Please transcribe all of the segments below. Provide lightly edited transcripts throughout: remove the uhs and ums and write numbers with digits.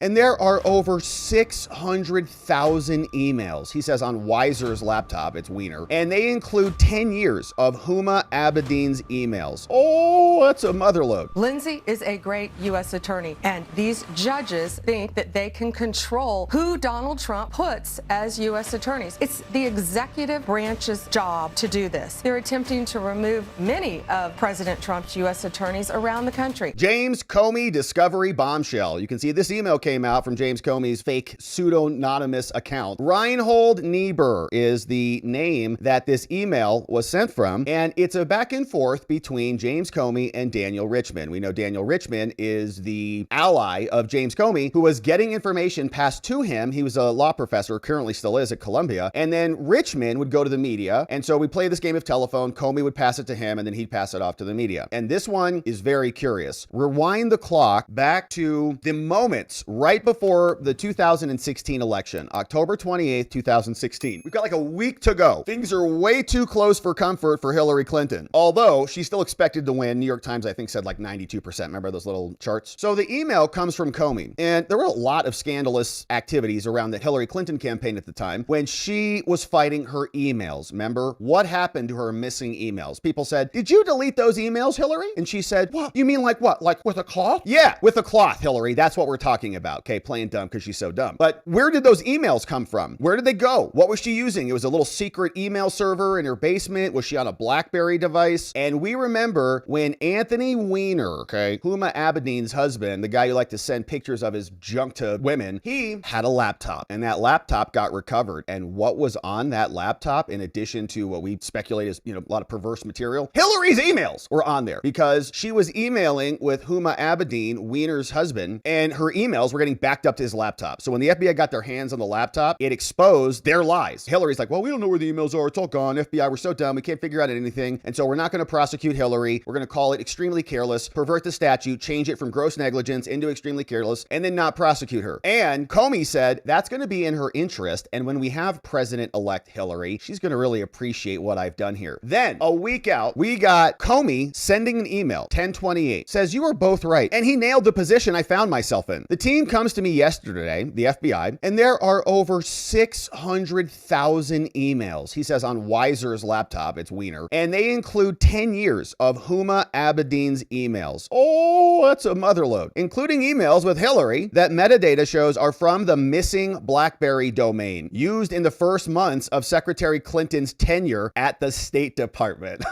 And there are over 600,000 emails, he says, on Weiser's laptop, it's Wiener, and they include 10 years of Huma Abedin's emails. Oh, that's a motherload. Lindsay is a great U.S. attorney, and these judges think that they can control who Donald Trump puts as U.S. attorneys. It's the executive branch's job to do this. They're attempting to remove many of President Trump's U.S. attorneys around the country. James Comey discovery bombshell. You can see this email came out from James Comey's fake pseudonymous account. Reinhold Niebuhr is the name that this email was sent from, and it's a back and forth between James Comey and Daniel Richman. We know Daniel Richman is the ally of James Comey, who was getting information passed to him. He was a law professor, currently still is at Columbia, and then Richman would go to the media, and so we play this game of telephone. Comey would pass it to him, and then he'd pass it off to the media. And this one is very curious. Rewind the clock back to the moments right before the 2016 election, October 28th, 2016. We've got like a week to go. Things are way too close for comfort for Hillary Clinton, although she's still expected to win. New York Times, I think, said like 92%. Remember those little charts? So the email comes from Comey, and there were a lot of scandalous activities around the Hillary Clinton campaign at the time when she was fighting her emails. Remember what happened to her missing emails? People said, "Did you delete those emails, Hillary?" And she said, "What? You mean like what? Like with a cloth?" Yeah, with a cloth, Hillary. That's what we're talking about. Okay, playing dumb because she's so dumb. But where did those emails come from? Where did they go? What was she using? It was a little secret email server in her basement. Was she on a BlackBerry device? And we remember when Anthony Weiner, okay, Huma Abedin's husband, the guy who liked to send pictures of his junk to women, he had a laptop, and that laptop got recovered. And what was on that laptop, in addition to what we speculate is, a lot of perverse material? Hillary's emails were on there because she was emailing with Huma Abedin, Weiner's husband, and her emails were getting backed up to his laptop. So when the FBI got their hands on the laptop, it exposed their lies. Hillary's like, "Well, we don't know where the emails are. It's all gone. FBI, we're so dumb. We can't figure out anything. And so we're not going to prosecute Hillary. We're going to call it extremely careless, pervert the statute, change it from gross negligence into extremely careless, and then not prosecute her." And Comey said that's going to be in her interest. And when we have President-elect Hillary, she's going to really appreciate what I've done here. Then a week out, we got Comey sending an email, 10/28, says, "You are both right." And he nailed the position I found myself in. "The team comes to me yesterday, the FBI, and there are over 600,000 emails," he says, on Weiser's laptop, it's Wiener, and they include 10 years of Huma Abedin's emails. Oh, that's a motherload, including emails with Hillary that metadata shows are from the missing BlackBerry domain used in the first months of Secretary Clinton's tenure at the State Department.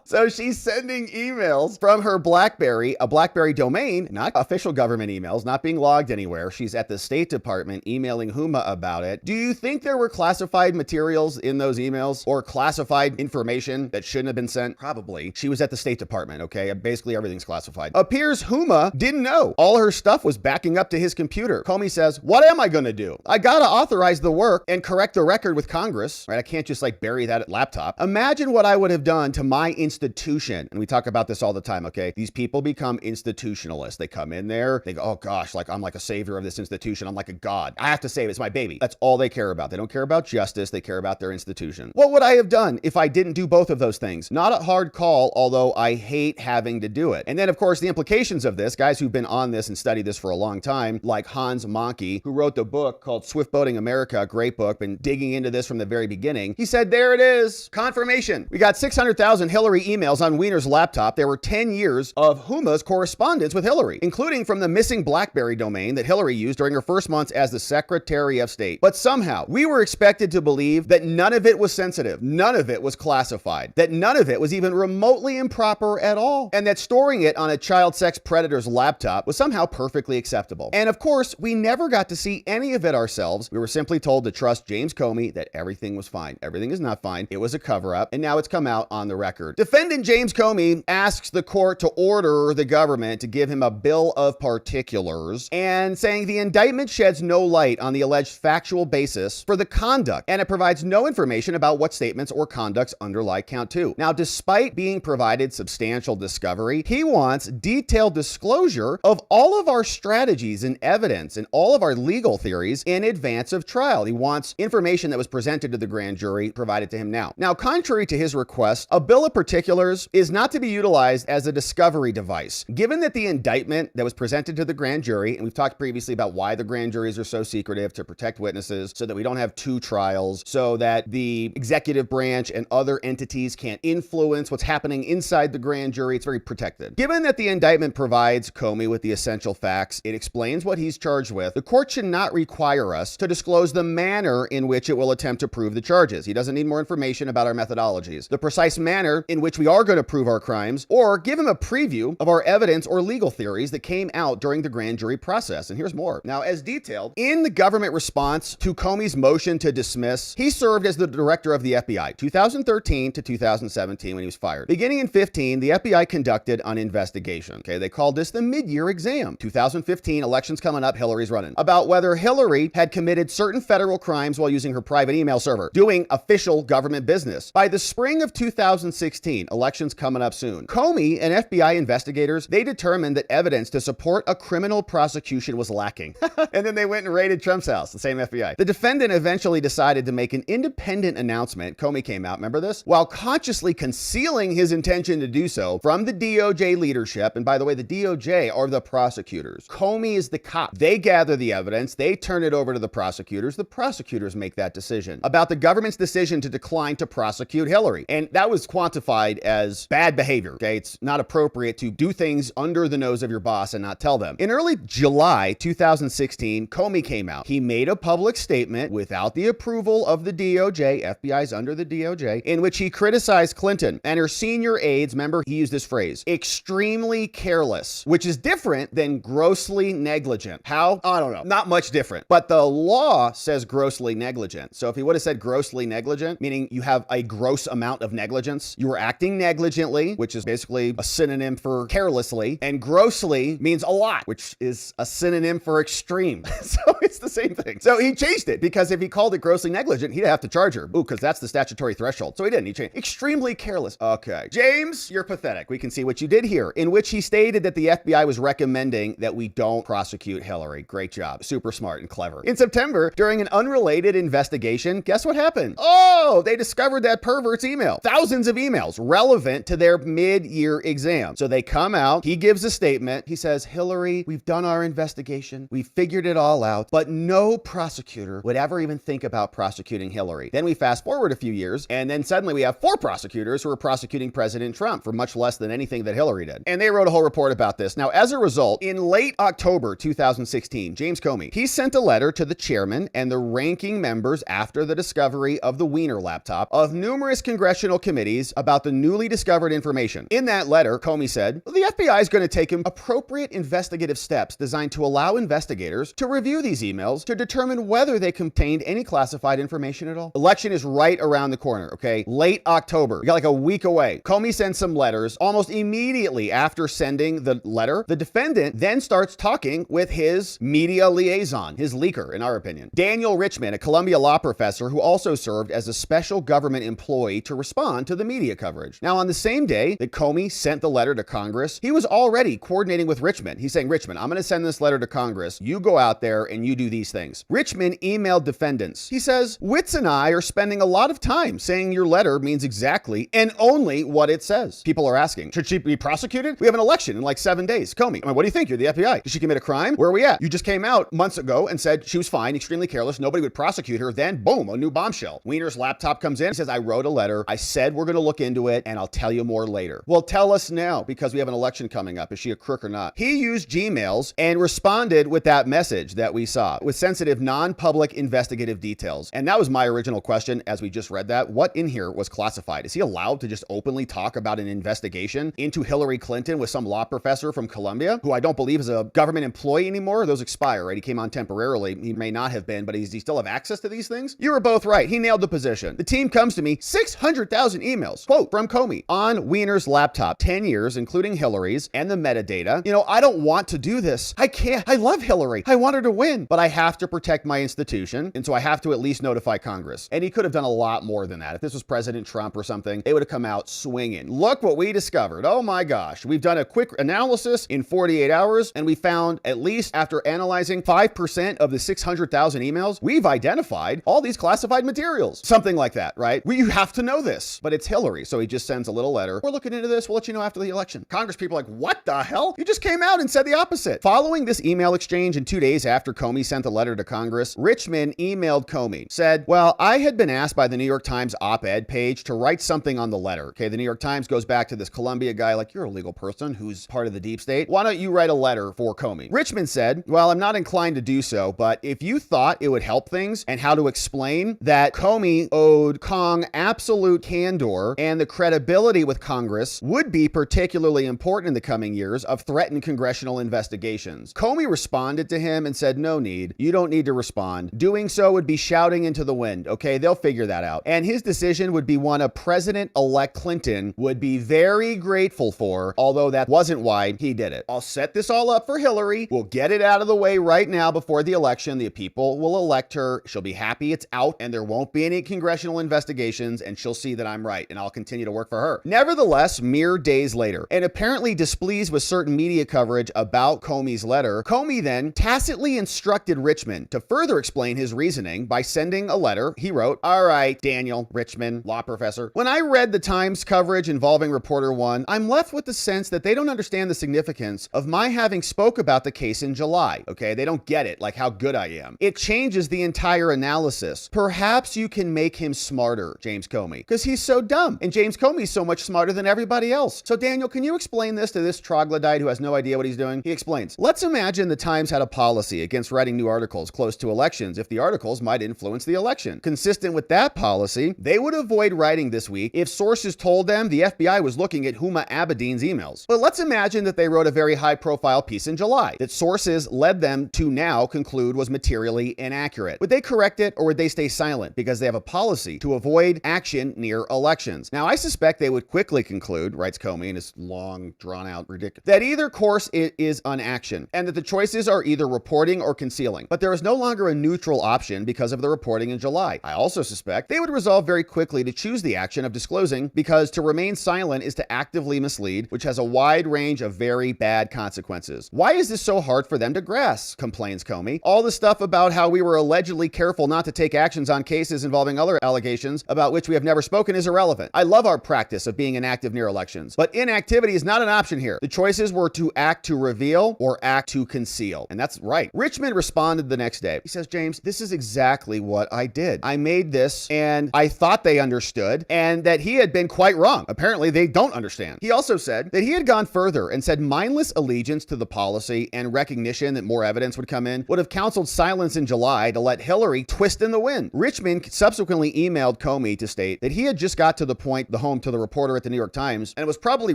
So she's sending emails from her BlackBerry, a BlackBerry domain, not official government emails, not being logged anywhere. She's at the State Department emailing Huma about it. Do you think there were classified materials in those emails or classified information that shouldn't have been sent? Probably. She was at the State Department, okay? Basically everything's classified. Appears Huma didn't know. All her stuff was backing up to his computer. Comey says, "What am I going to do? I got to authorize the work and correct the record with Congress, right? I can't just like bury that laptop. Imagine what I would have done to my institution." And we talk about this all the time, okay? These people become institutionalists. They come in there, they go, "Oh gosh, like I'm like a savior of this institution. I'm like a god. I have to save it. It's my baby." That's all they care about. They don't care about justice. They care about their institution. What would I have done if I didn't do both of those things? Not a hard call, although I hate having to do it. And then of course the implications of this, guys who've been on this and studied this for a long time, like Hans Monkey, who wrote the book called Swift Boating America, a great book, been digging into this from the very beginning. He said, there it is, confirmation. We got 600,000 Hillary emails on Weiner's laptop. There were 10 years of Huma's correspondence with Hillary, including from the missing BlackBerry domain that Hillary used during her first months as the Secretary of State. But somehow we were expected to believe that none of it was sensitive, none of it was classified, that none of it was even remotely improper at all, and that storing it on a child sex predator's laptop was somehow perfectly acceptable. And of course, we never got to see any of it ourselves. We were simply told to trust James Comey that everything was fine. Everything is not fine. It was a cover-up, and now it's come out on the record. Defendant James Comey asks the court to order the government to give him a bill of particulars, and saying the indictment sheds no light on the alleged factual basis for the conduct, and it provides no information about what statements or conducts underlie count 2. Now, despite being provided substantial discovery, he wants detailed disclosure of all of our strategies and evidence and all of our legal theories in advance of trial. He wants information that was presented to the grand jury provided to him now. Now, contrary to his request, a bill of particulars is not to be utilized as a discovery device. Given that the indictment that was presented to the grand jury, and we've talked previously about why the grand juries are so secretive, to protect witnesses so that we don't have two trials, so that the executive branch and other entities can't influence what's happening inside the grand jury. It's very protected. Given that the indictment provides Comey with the essential facts, it explains what he's charged with, the court should not require us to disclose the manner in which it will attempt to prove the charges. He doesn't need more information about our methodologies, the precise manner in which we are going to prove our crimes, or give him a preview of our evidence or legal theories that came out during the grand jury process. And here's more. Now, as detailed in the government response to Comey's motion to dismiss, he served as the director of the FBI, 2013 to 2017 when he was fired. Beginning in 15, the FBI conducted an investigation. Okay, they called this the mid-year exam. 2015, elections coming up, Hillary's running. About whether Hillary had committed certain federal crimes while using her private email server, doing official government business. By the spring of 2016, elections coming up soon, Comey and FBI investigators, they determined that evidence to support a criminal prosecution was lacking. And then they went and raided Trump's house, the same FBI. The defendant eventually decided to make an independent announcement. Comey came out, remember this? While consciously concealing his intention to do so from the DOJ leadership. And by the way, the DOJ are the prosecutors. Comey is the cop. They gather the evidence. They turn it over to the prosecutors. The prosecutors make that decision about the government's decision to decline to prosecute Hillary. And that was quantified as bad behavior. Okay, it's not appropriate to do things under the nose of your boss and not tell them. In early July 2016, Comey came out. He made a public statement without the approval of the DOJ, FBI's under the DOJ, in which he criticized Clinton and her senior aides. Remember, he used this phrase, extremely careless, which is different than grossly negligent. How? I don't know. Not much different. But the law says grossly negligent. So if he would have said grossly negligent, meaning you have a gross amount of negligence, you were acting negligently, which is basically a synonym for carelessly, and grossly means a lot, which is a synonym for extreme. So it's the same thing. So he changed it because if he called it grossly negligent, he'd have to charge her. Ooh, because that's the statutory threshold. So he didn't. He changed extremely careless. Okay. James, you're pathetic. We can see what you did here, in which he stated that the FBI was recommending that we don't prosecute Hillary. Great job. Super smart and clever. In September, during an unrelated investigation, guess what happened? Oh, they discovered that pervert's email. Thousands of emails relevant to their mid-year exam. So they come out. He gives a statement. He says, Hillary, we've done our investigation. We figured it all out, but no prosecutor would ever even think about prosecuting Hillary. Then we fast forward a few years, and then suddenly we have 4 prosecutors who are prosecuting President Trump for much less than anything that Hillary did. And they wrote a whole report about this. Now, as a result, in late October 2016, James Comey, he sent a letter to the chairman and the ranking members after the discovery of the Wiener laptop of numerous congressional committees about the newly discovered information. In that letter, Comey said, the FBI is going to take appropriate investigative steps designed to allow investigators to review these emails to determine whether they contained any classified information at all. Election is right around the corner, okay? Late October. We got like a week away. Comey sends some letters. Almost immediately after sending the letter, the defendant then starts talking with his media liaison, his leaker, in our opinion. Daniel Richman, a Columbia law professor who also served as a special government employee to respond to the media coverage. Now, on the same day that Comey sent the letter to Congress, he was already coordinating with Richman. He's saying, Richman, I'm going to send this letter to Congress. You go out there and you do these things. Richman emailed defendants. He says, Witz and I are spending a lot of time saying your letter means exactly and only what it says. People are asking, should she be prosecuted? We have an election in like 7 days. Comey, I mean, what do you think? You're the FBI. Did she commit a crime? Where are we at? You just came out months ago and said she was fine, extremely careless. Nobody would prosecute her. Then boom, a new bombshell. Wiener's laptop comes in. He says, I wrote a letter. I said we're going to look into it and I'll tell you more later. Well, tell us now because we have an election coming up. Is she a crook or not? He used Gmails and responded with that message that we saw with sensitive, non-public investigative details. And that was my original question as we just read that. What in here was classified? Is he allowed to just openly talk about an investigation into Hillary Clinton with some law professor from Columbia, who I don't believe is a government employee anymore? Those expire, right? He came on temporarily. He may not have been, but does he still have access to these things? You were both right. He nailed the position. The team comes to me, 600,000 emails, quote, from Comey, on Wiener's laptop, 10 years, including Hillary's and the metadata. You know, I don't want to do this. I can't. I love Hillary. I want her to win, but I have to protect my institution. And so I have to at least notify Congress. And he could have done a lot more than that. If this was President Trump or something, they would have come out swinging. Look what we discovered. Oh my gosh. We've done a quick analysis in 48 hours and we found, at least after analyzing 5% of the 600,000 emails, we've identified all these classified materials. Something like that, right? You have to know this, but it's Hillary. So so he just sends a little letter. We're looking into this. We'll let you know after the election. Congress people are like, what the hell? You just came out and said the opposite. Following this email exchange and 2 days after Comey sent the letter to Congress, Richmond emailed Comey, said, well, I had been asked by the New York Times op-ed page to write something on the letter. Okay, the New York Times goes back to this Columbia guy, like, you're a legal person who's part of the deep state. Why don't you write a letter for Comey? Richmond said, well, I'm not inclined to do so, but if you thought it would help things and how to explain that Comey owed Kong absolute candor and the credibility with Congress would be particularly important in the coming years of threatened congressional investigations. Comey responded to him and said, no need. You don't need to respond. Doing so would be shouting into the wind. Okay, they'll figure that out. And his decision would be one of President-elect Clinton would be very grateful for, although that wasn't why he did it. I'll set this all up for Hillary. We'll get it out of the way right now before the election. The people will elect her. She'll be happy it's out and there won't be any congressional investigations, and she'll see that I'm right, and I'll continue to work for her. Nevertheless, mere days later, and apparently displeased with certain media coverage about Comey's letter, Comey then tacitly instructed Richmond to further explain his reasoning by sending a letter. He wrote, all right, Daniel Richmond, law professor, when I read the Times coverage involving Reporter One, I'm left with the sense that they don't understand the significance of my having spoke about the case in July. Okay, they don't get it, like how good I am. It changes the entire analysis. Perhaps you can make him smarter, James Comey, because he's so dumb, and James Comey's so much smarter than everybody else. So Daniel, can you explain this to this troglodyte who has no idea what he's doing? He explains, let's imagine the Times had a policy against writing new articles close to elections if the articles might influence the election. Consistent with that policy, they would avoid writing this week if sources told them the FBI was looking at Huma Abedin's emails. But let's imagine that they wrote a very high-profile piece in July that sources led them to now conclude was materially inaccurate. Would they correct it, or would they stay silent because they have a policy to avoid action near elections? Now, I suspect they would quickly conclude, writes Comey in his long, drawn-out, ridiculous, that either course is inaction, and that the choices are either reporting or concealing. But there is no longer a neutral option because of the reporting in July. I also suspect they would resolve very quickly to choose the action of disclosing, because to remain silent is to actively mislead, which has a wide range of very bad consequences. Why is this so hard for them to grasp? Complains Comey. All the stuff about how we were allegedly careful not to take actions on cases involving other allegations about which we have never spoken is irrelevant. I love our practice of being inactive near elections, but inactivity is not an option here. The choices were to act to reveal or act to conceal. And that's right. Richmond responded the next day. He says, James, this is exactly what I did. I made this and I thought they understood, and that he had been quite wrong. Apparently they don't understand. He also said that he had gone further and said mindless allegiance to the policy and recognition that more evidence would come in would have counseled silence in July to let Hillary twist in the wind. Richmond subsequently emailed Comey to state that he had just got to the point, the home to the reporter at the New York Times, and it was probably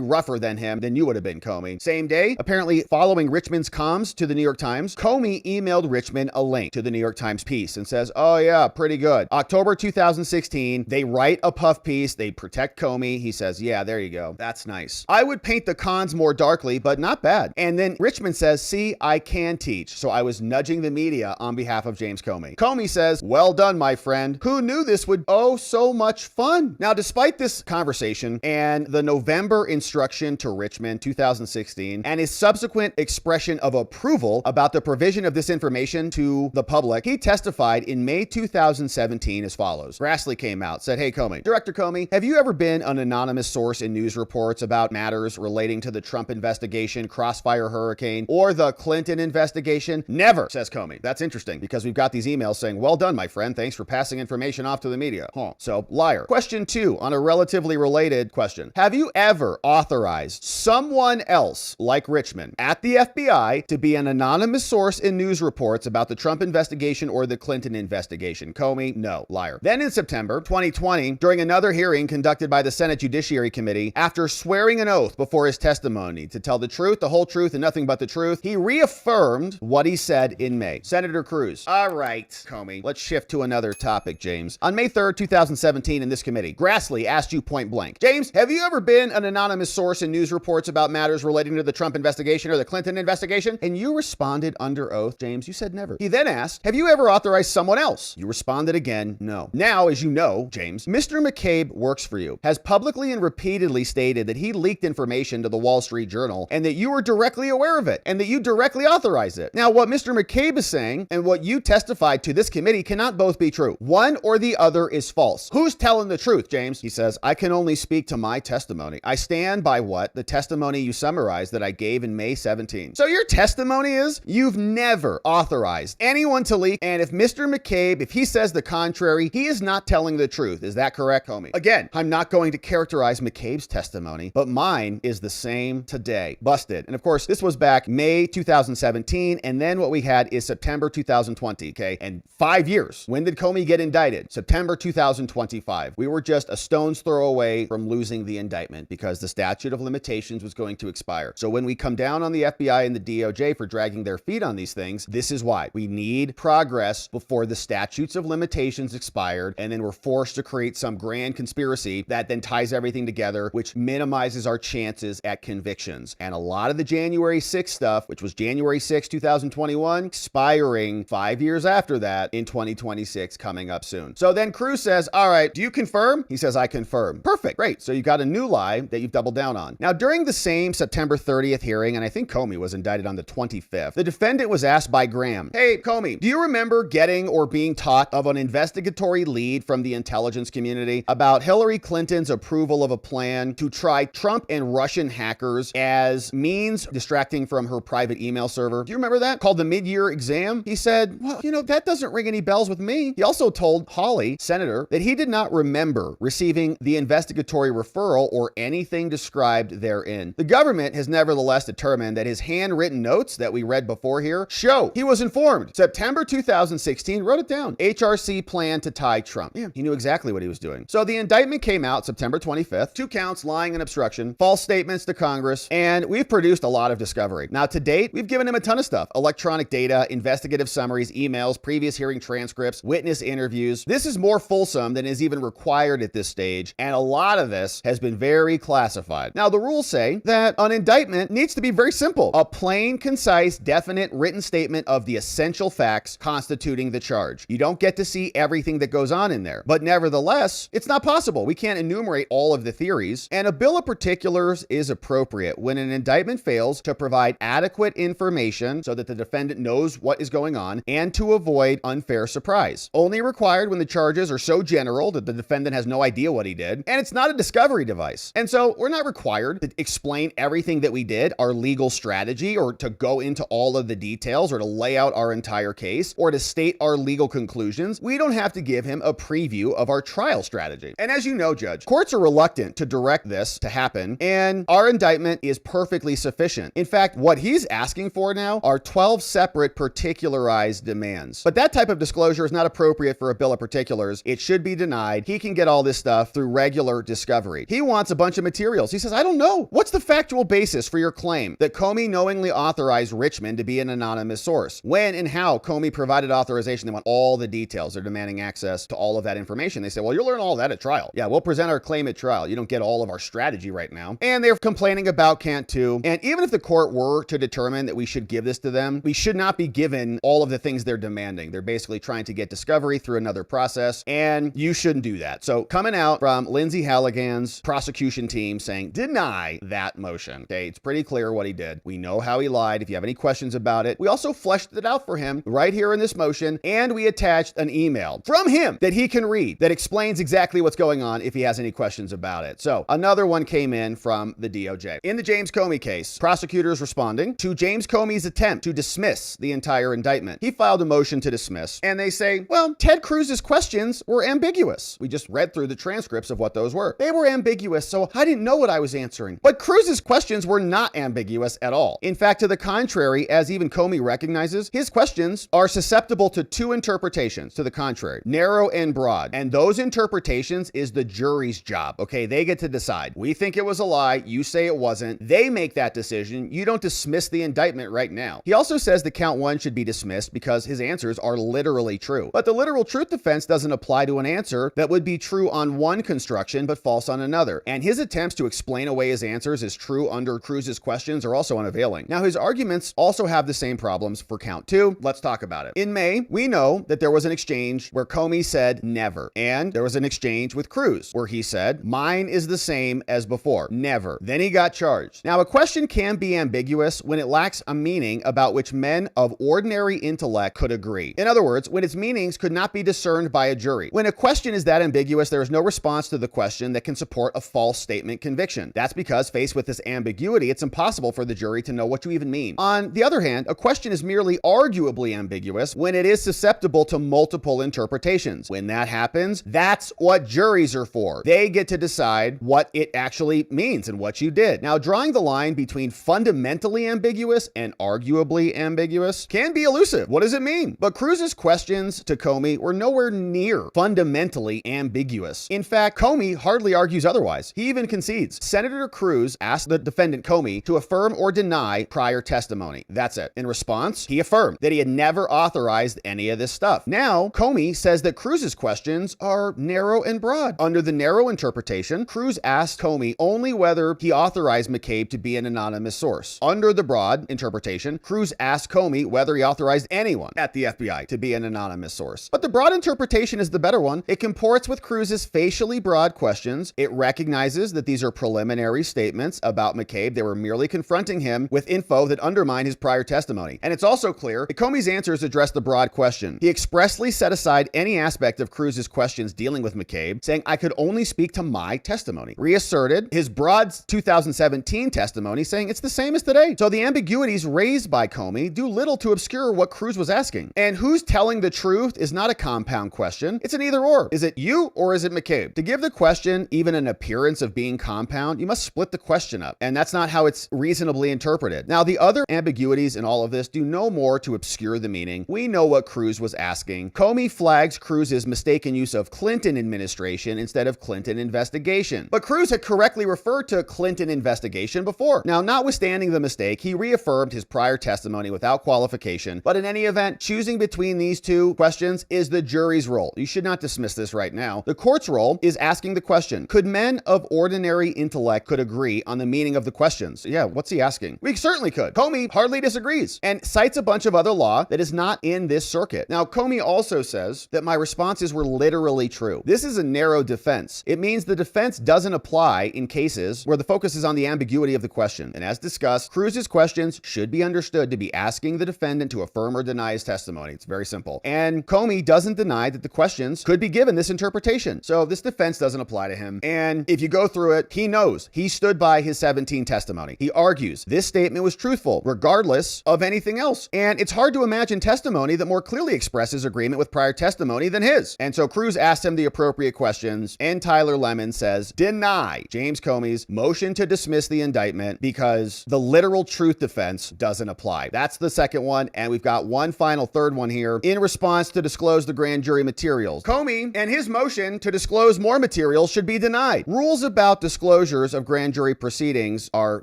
rougher than him than you would have been, Comey. Same day, apparently following Richmond's comms to the New York Times, Comey emailed Richmond a link to the New York Times piece and says, oh yeah, pretty good. October 2016, they write a puff piece, they protect Comey. He says, yeah, there you go. That's nice. I would paint the cons more darkly, but not bad. And then Richmond says, see, I can teach. So I was nudging the media on behalf of James Comey. Comey says, well done, my friend. Who knew this would, oh, so much fun. Now, despite this conversation and the November instruction to Richmond 2016 and his subsequent expression of approval about the provision of this information to the public, he testified in May 2017 as follows. Grassley came out, said, hey, Comey, Director Comey, have you ever been an anonymous source in news reports about matters relating to the Trump investigation, Crossfire Hurricane, or the Clinton investigation? Never, says Comey. That's interesting because we've got these emails saying, well done, my friend. Thanks for passing information off to the media. So, liar. Question 2 on a relatively related question. Have you ever authorized someone else like Richmond at the FBI to be an anonymous source in news reports about the Trump investigation or the Clinton investigation? Comey, no. Liar. Then in September 2020, during another hearing conducted by the Senate Judiciary Committee, after swearing an oath before his testimony to tell the truth, the whole truth, and nothing but the truth, he reaffirmed what he said in May. Senator Cruz. All right, Comey, let's shift to another topic, James. On May 3rd, 2017, in this committee, Grassley asked you point blank, James, have you ever been an anonymous source in news reports about matters relating to the Trump investigation or the Clinton investigation? And you responded under oath, James, you said never. He then asked, have you ever authorized someone else? You responded again, no. Now, as you know, James, Mr. McCabe works for you, has publicly and repeatedly stated that he leaked information to the Wall Street Journal and that you were directly aware of it and that you directly authorized it. Now, what Mr. McCabe is saying and what you testified to this committee cannot both be true. One or the other is false. Who's telling the truth, James? He says, I can only speak to my testimony. I stand by what? The testimony you summarized that I gave in May 17. So your testimony is you've never authorized anyone to leak, and if Mr. McCabe, if he says the contrary, he is not telling the truth. Is that correct, Comey? Again, I'm not going to characterize McCabe's testimony, but mine is the same today. Busted. And of course, this was back May 2017, and then what we had is September 2020, okay? And 5 years. When did Comey get indicted? September 2025. We were just a stone's throw away from losing the indictment because the statute of limitations was going to expire. So when we come down on the FBI and the DOJ for dragging their feet on these things, this is why. We need progress before the statutes of limitations expired, and then we're forced to create some grand conspiracy that then ties everything together, which minimizes our chances at convictions. And a lot of the January 6th stuff, which was January 6, 2021, expiring 5 years after that in 2026, coming up soon. So then Cruz says, all right, do you confirm? He says, I confirm. Perfect. Great. So you got a new lie that you've doubled down on. Now, during the same September 30th hearing, and I think Comey was indicted on the 25th, the defendant was asked by Graham, hey, Comey, do you remember getting or being taught of an investigatory lead from the intelligence community about Hillary Clinton's approval of a plan to try Trump and Russian hackers as means distracting from her private email server? Do you remember that? Called the mid-year exam? He said, well, that doesn't ring any bells with me. He also told Hawley, senator, that he did not remember receiving the investigatory referral or anything described therein. The government has nevertheless determined that his handwritten notes that we read before here show he was informed. September 2016, wrote it down. HRC plan to tie Trump. Yeah, he knew exactly what he was doing. So the indictment came out September 25th, 2 counts, lying and obstruction, false statements to Congress, and we've produced a lot of discovery. Now, to date, we've given him a ton of stuff: electronic data, investigative summaries, emails, previous hearing transcripts, witness interviews. This is more fulsome than is even required at this stage, and a lot of this has been very classified. Now, the rules say that an indictment needs to be very simple: a plain, concise, definite written statement of the essential facts constituting the charge. You don't get to see everything that goes on in there, but nevertheless, it's not possible. We can't enumerate all of the theories, and a bill of particulars is appropriate when an indictment fails to provide adequate information so that the defendant knows what is going on and to avoid unfair surprise. Only required when the charges are so general that the defendant has no idea what he did, and it's not a discovery device. And so we're not required to explain everything that we did, our legal strategy, or to go into all of the details, or to lay out our entire case, or to state our legal conclusions. We don't have to give him a preview of our trial strategy. And as you know, Judge, courts are reluctant to direct this to happen, and our indictment is perfectly sufficient. In fact, what he's asking for now are 12 separate particularized demands. But that type of disclosure is not appropriate for a bill of particulars. It should be denied. He can get all this stuff through regular discovery. He wants a bunch of materials. He says, I don't know. What's the factual basis for your claim that Comey knowingly authorized Richmond to be an anonymous source? When and how Comey provided authorization? They want all the details. They're demanding access to all of that information. They say, well, you'll learn all that at trial. Yeah, we'll present our claim at trial. You don't get all of our strategy right now. And they're complaining about Can't 2. And even if the court were to determine that we should give this to them, we should not be given all of the things they're demanding. They're basically trying to get discovery through another process, and you shouldn't do that. So coming out from Lindsay Halligan's prosecution team saying, deny that motion. Okay, it's pretty clear what he did. We know how he lied. If you have any questions about it, we also fleshed it out for him right here in this motion, and we attached an email from him that he can read that explains exactly what's going on if he has any questions about it. So another one came in from the DOJ. In the James Comey case, prosecutors responding to James Comey's attempt to dismiss the entire indictment. He filed a motion to dismiss, and they say, well, Ted Cruz's questions were ambiguous. We just read through the transcripts of what those were. They were ambiguous, so I didn't know what I was answering. But Cruz's questions were not ambiguous at all. In fact, to the contrary, as even Comey recognizes, his questions are susceptible to 2 interpretations to the contrary, narrow and broad. And those interpretations is the jury's job. Okay, they get to decide. We think it was a lie. You say it wasn't. They make that decision. You don't dismiss the indictment right now. He also says that count 1 should be dismissed because his answers are literally true. But the literal truth defense doesn't apply to an answer that would be true on one construction but false on another. And his attempts to explain away his answers as true under Cruz's questions are also unavailing. Now, his arguments also have the same problems for count 2. Let's talk about it. In May, we know that there was an exchange where Comey said never. And there was an exchange with Cruz where he said, mine is the same as before, never. Then he got charged. Now, a question can be ambiguous when it lacks a meaning about which men of ordinary intellect could agree. In other words, when its meanings could not be discerned by a jury. When a question is that ambiguous, there is no response response to the question that can support a false statement conviction. That's because faced with this ambiguity, it's impossible for the jury to know what you even mean. On the other hand, a question is merely arguably ambiguous when it is susceptible to multiple interpretations. When that happens, that's what juries are for. They get to decide what it actually means and what you did. Now, drawing the line between fundamentally ambiguous and arguably ambiguous can be elusive. What does it mean? But Cruz's questions to Comey were nowhere near fundamentally ambiguous. In fact, Comey hardly argues otherwise. He even concedes. Senator Cruz asked the defendant Comey to affirm or deny prior testimony. That's it. In response, he affirmed that he had never authorized any of this stuff. Now, Comey says that Cruz's questions are narrow and broad. Under the narrow interpretation, Cruz asked Comey only whether he authorized McCabe to be an anonymous source. Under the broad interpretation, Cruz asked Comey whether he authorized anyone at the FBI to be an anonymous source. But the broad interpretation is the better one. It comports with Cruz's facially broad questions. It recognizes that these are preliminary statements about McCabe. They were merely confronting him with info that undermined his prior testimony. And it's also clear that Comey's answers address the broad question. He expressly set aside any aspect of Cruz's questions dealing with McCabe, saying, I could only speak to my testimony. Reasserted his broad 2017 testimony, saying it's the same as today. So the ambiguities raised by Comey do little to obscure what Cruz was asking. And who's telling the truth is not a compound question. It's an either or. Is it you or is it McCabe? To give the question even an appearance of being compound, you must split the question up. And that's not how it's reasonably interpreted. Now, the other ambiguities in all of this do no more to obscure the meaning. We know what Cruz was asking. Comey flags Cruz's mistaken use of Clinton administration instead of Clinton investigation. But Cruz had correctly referred to Clinton investigation before. Now, notwithstanding the mistake, he reaffirmed his prior testimony without qualification. But in any event, choosing between these two questions is the jury's role. You should not dismiss this right now. The court's role is asking the question, could men of ordinary intellect could agree on the meaning of the questions? Yeah, what's he asking? We certainly could. Comey hardly disagrees and cites a bunch of other law that is not in this circuit. Now, Comey also says that my responses were literally true. This is a narrow defense. It means the defense doesn't apply in cases where the focus is on the ambiguity of the question. And as discussed, Cruz's questions should be understood to be asking the defendant to affirm or deny his testimony. It's very simple. And Comey doesn't deny that the questions could be given this interpretation. So this defense doesn't apply to him. And if you go through it, he knows he stood by his 17 testimony. He argues this statement was truthful regardless of anything else. And it's hard to imagine testimony that more clearly expresses agreement with prior testimony than his. And so Cruz asked him the appropriate questions, and Tyler Lemon says, deny James Comey's motion to dismiss the indictment because the literal truth defense doesn't apply. That's the second one. And we've got one final third one here. In response to disclose the grand jury materials, Comey and his motion to disclose more materials should be denied. Rules about disclosures of grand jury proceedings are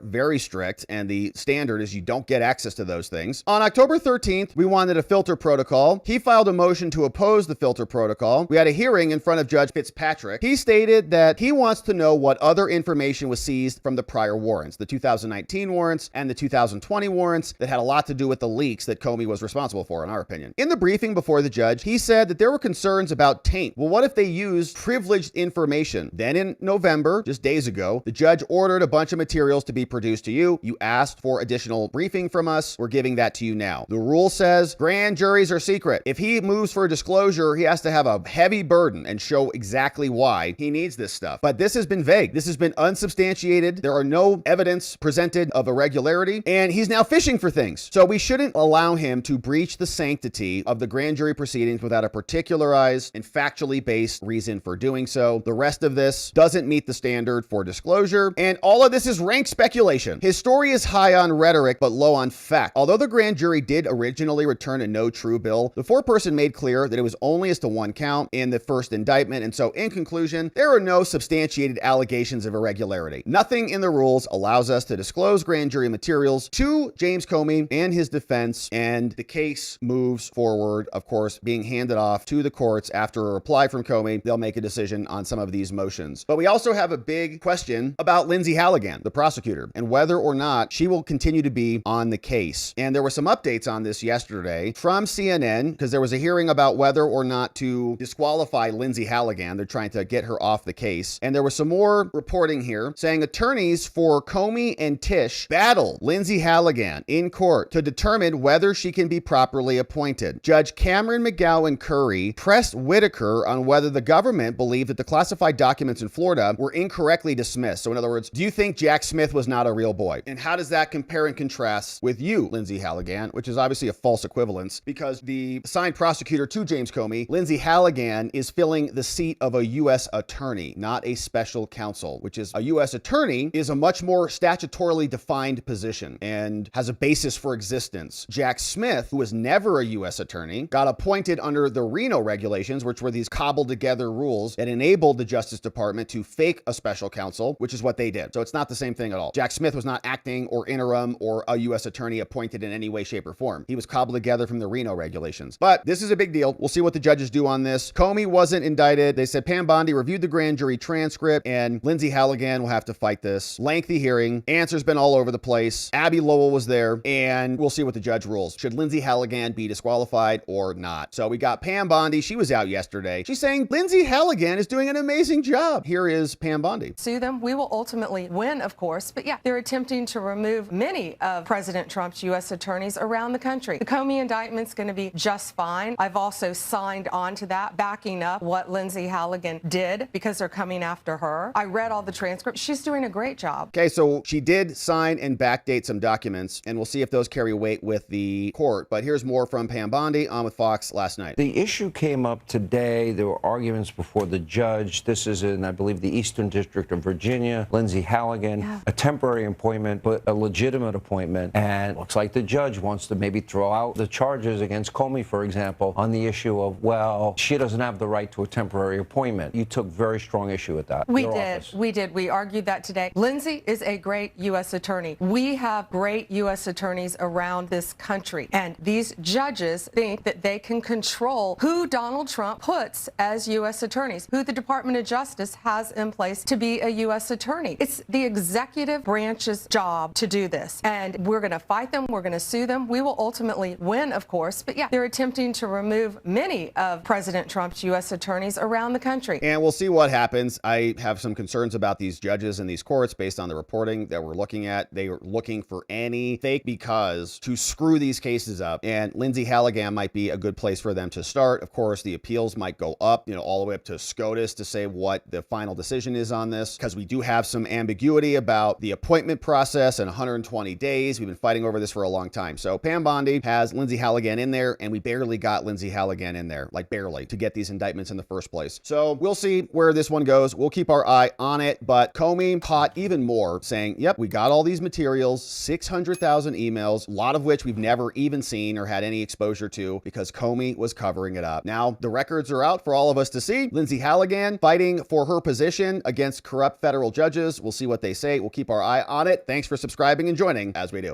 very strict, and the standard is you don't get access to those things. On October 13th, we wanted a filter protocol. He filed a motion to oppose the filter protocol. We had a hearing in front of Judge Fitzpatrick. He stated that he wants to know what other information was seized from the prior warrants, the 2019 warrants and the 2020 warrants that had a lot to do with the leaks that Comey was responsible for, in our opinion. In the briefing before the judge, he said that there were concerns about taint. Well, what if they used privileged information? Then in November, just days ago, the judge ordered a bunch of materials to be produced to you. You asked for additional briefing from us. We're giving that to you now. The rule says grand juries are secret. If he moves for a disclosure, he has to have a heavy burden and show exactly why he needs this stuff. But this has been vague. This has been unsubstantiated. There are no evidence presented of irregularity, and he's now fishing for things. So we shouldn't allow him to breach the sanctity of the grand jury proceedings without a particularized and factually based reason for doing so. The rest of this doesn't meet the standard for disclosure, and all of this is rank speculation. His story is high on rhetoric, but low on fact. Although the grand jury did originally return a no true bill, the foreperson made clear that it was only as to one count in the first indictment, and so in conclusion, there are no substantiated allegations of irregularity. Nothing in the rules allows us to disclose grand jury materials to James Comey and his defense, and the case moves forward, of course, being handed off to the courts after a reply from Comey. They'll make a decision on some of these motions. But we also have a big question about Lindsay Halligan, the prosecutor, and whether or not she will continue to be on the case. And there were some updates on this yesterday from CNN, because there was a hearing about whether or not to disqualify Lindsay Halligan. They're trying to get her off the case. And there was some more reporting here saying attorneys for Comey and Tisch battle Lindsay Halligan in court to determine whether she can be properly appointed. Judge Cameron McGowan Curry pressed Whitaker on whether the government believed that the classified documents in Florida were incorrectly dismissed. So in other words, do you think Jack Smith was not a real boy? And how does that compare and contrast with you, Lindsay Halligan, which is obviously a false equivalence because the assigned prosecutor to James Comey, Lindsay Halligan, is filling the seat of a U.S. attorney, not a special counsel, which is a U.S. attorney is a much more statutorily defined position and has a basis for existence. Jack Smith, who was never a U.S. attorney, got appointed under the Reno regulations, which were these cobbled together rules that enabled the Justice Department to fake a special counsel, which is what they did. So it's not the same thing at all. Jack Smith was not acting or interim or a U.S. attorney appointed in any way, shape, or form. He was cobbled together from the Reno regulations. But this is a big deal. We'll see what the judges do on this. Comey wasn't indicted. They said Pam Bondi reviewed the grand jury transcript and Lindsay Halligan will have to fight this. Lengthy hearing. Answers been all over the place. Abby Lowell was there and we'll see what the judge rules. Should Lindsay Halligan be disqualified or not? So we got Pam Bondi. She was out yesterday. She's saying Lindsay Halligan is doing an amazing job. Here is Pam Bondi. Sue them. We will ultimately win, of course. But yeah, they're attempting to remove many of President Trump's U.S. attorneys around the country. The Comey indictment's going to be just fine. I've also signed on to that, backing up what Lindsay Halligan did because they're coming after her. I read all the transcripts. She's doing a great job. Okay, so she did sign and backdate some documents, and we'll see if those carry weight with the court. But here's more from Pam Bondi on with Fox last night. The issue came up today. There were arguments before the judge. This is in, I believe, the Eastern District of Virginia. Lindsay Halligan, a temporary appointment, but a legitimate appointment. And looks like the judge wants to maybe throw out the charges against Comey, for example, on the issue of, well, she doesn't have the right to a temporary appointment. You took very strong issue with that. We did. We argued that today. Lindsay is a great U.S. attorney. We have great U.S. attorneys around this country. And these judges think that they can control who Donald Trump puts as U.S. attorneys, who the Department of Justice has in place to be a U.S. attorney. It's the executive branch's job to do this. And we're going to fight them. We're going to sue them. We will ultimately win, of course. But yeah, they're attempting to remove many of President Trump's U.S. attorneys around the country. And we'll see what happens. I have some concerns about these judges and these courts based on the reporting that we're looking at. They are looking for any fake because to screw these cases up. And Lindsay Halligan might be a good place for them to start. Of course, the appeals might go up, all the way up to SCOTUS to say what the final decision is on this, because we do have some ambiguity about the appointment process and 120 days. We've been fighting over this for a long time. So Pam Bondi has Lindsay Halligan in there, and we barely got Lindsay Halligan in there, like barely, to get these indictments in the first place. So we'll see where this one goes. We'll keep our eye on it, but Comey caught even more saying, yep, we got all these materials, 600,000 emails, a lot of which we've never even seen or had any exposure to because Comey was covering it up. Now the records are out for all of us to see. Lindsay Halligan fighting for her position against corrupt federal judges. We'll see what they say. We'll keep our eye on it. Thanks for subscribing and joining as we do.